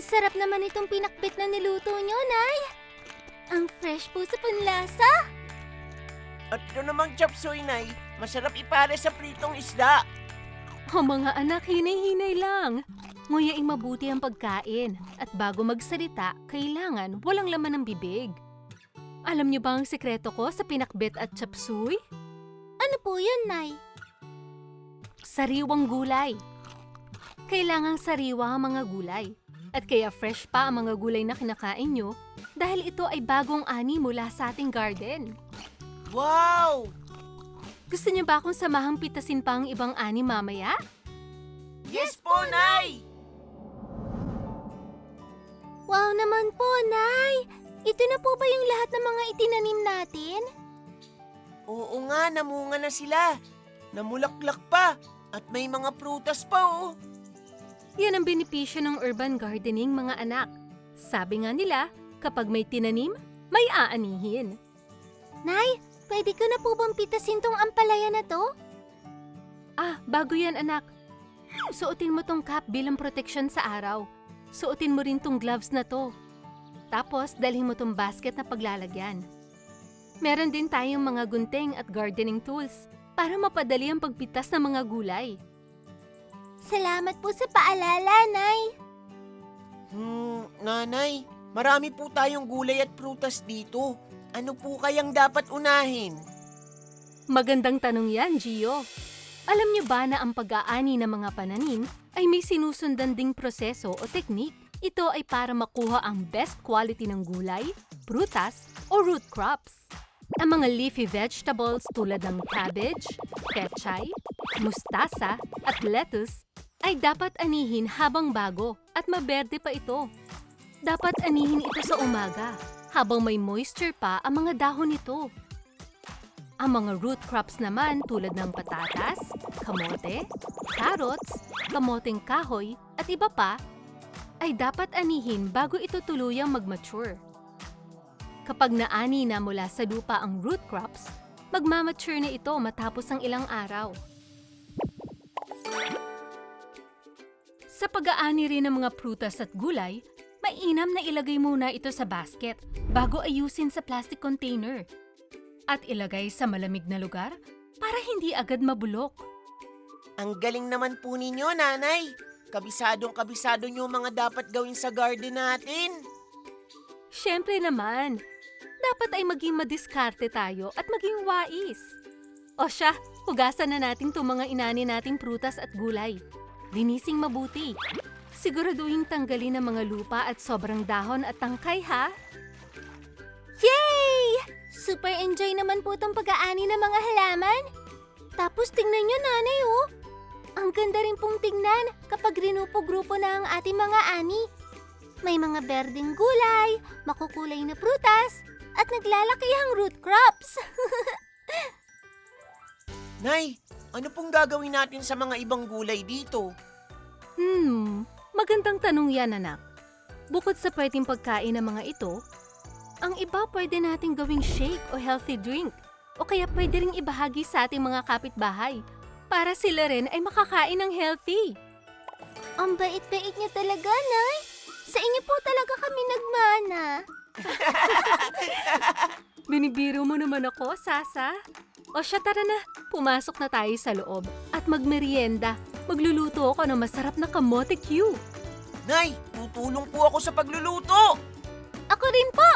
Ang sarap naman itong pinakbit na niluto nyo, Nay. Ang fresh po sa panlasa. At ito namang chop suey, Nay. Masarap ipare sa pritong isda. O mga anak, hinay-hinay lang. Nguyaing mabuti ang pagkain. At bago magsalita, kailangan walang laman ng bibig. Alam niyo ba ang sekreto ko sa pinakbet at chapsuy? Ano po yun, Nay? Sariwang gulay. Kailangang sariwa ang mga gulay. At kaya fresh pa ang mga gulay na kinakain nyo dahil ito ay bagong ani mula sa ating garden. Wow! Gusto niyo ba akong samahang pitasin pa ang ibang ani mamaya? Yes po, Nay! Wow naman po, Nay. Ito na po ba yung lahat ng mga itinanim natin? Oo nga, namunga na sila. Namulaklak pa. At may mga prutas pa, oh. Yan ang benepisyo ng urban gardening, mga anak. Sabi nga nila, kapag may tinanim, may aanihin. Nay, pwede ko na po bang pitasin tong ampalaya na to? Ah, bago yan, anak. Suotin mo tong cap bilang proteksyon sa araw. Suotin mo rin tong gloves na to. Tapos, dalhin mo tong basket na paglalagyan. Meron din tayong mga gunting at gardening tools para mapadali ang pagpitas ng mga gulay. Salamat po sa paalala, Nay. Nanay, marami po tayong gulay at prutas dito. Ano po kayang dapat unahin? Magandang tanong yan, Gio. Alam niyo ba na ang pag-aani ng mga pananim ay may sinusundan ding proseso o teknik? Ito ay para makuha ang best quality ng gulay, prutas o root crops. Ang mga leafy vegetables tulad ng cabbage, pechay, mustasa at lettuce ay dapat anihin habang bago at maberde pa ito. Dapat anihin ito sa umaga habang may moisture pa ang mga dahon nito. Ang mga root crops naman tulad ng patatas, kamote, carrots, kamoteng kahoy at iba pa ay dapat anihin bago ito tuluyang mag-mature. Kapag naani na mula sa lupa ang root crops, magmamature na ito matapos ang ilang araw. Sa pag-aani rin ng mga prutas at gulay, mainam na ilagay muna ito sa basket bago ayusin sa plastic container. At ilagay sa malamig na lugar para hindi agad mabulok. Ang galing naman po ninyo, Nanay. Kabisadong-kabisado nyo mga dapat gawin sa garden natin. Siyempre naman, dapat ay maging madiskarte tayo at maging wais. O siya, hugasan na natin itong mga inani nating prutas at gulay. Linising mabuti. Siguraduhin tanggalin ang mga lupa at sobrang dahon at tangkay, ha? Yay! Super enjoy naman po tong pag-aani ng mga halaman. Tapos tingnan nyo, Nanay, oh. Ang ganda rin pong tingnan kapag grinupo-grupo na ang ating mga ani. May mga berdeng gulay, makukulay na prutas, at naglalaki ang root crops. Nay, ano pong gagawin natin sa mga ibang gulay dito? Magandang tanong yan, anak. Bukod sa pwedeng pagkain ng mga ito, ang iba pwede nating gawing shake o healthy drink. O kaya pwede ring ibahagi sa ating mga kapitbahay para sila rin ay makakain ng healthy. Ang bait-bait niya talaga, Nay. Sa inyo po talaga kami nagmana. Binibiro mo naman ako, Sasa. O siya, tara na. Pumasok na tayo sa loob at magmerienda. Magluluto ako ng masarap na kamote Q. Nay, tutulong po ako sa pagluluto. Ako rin po.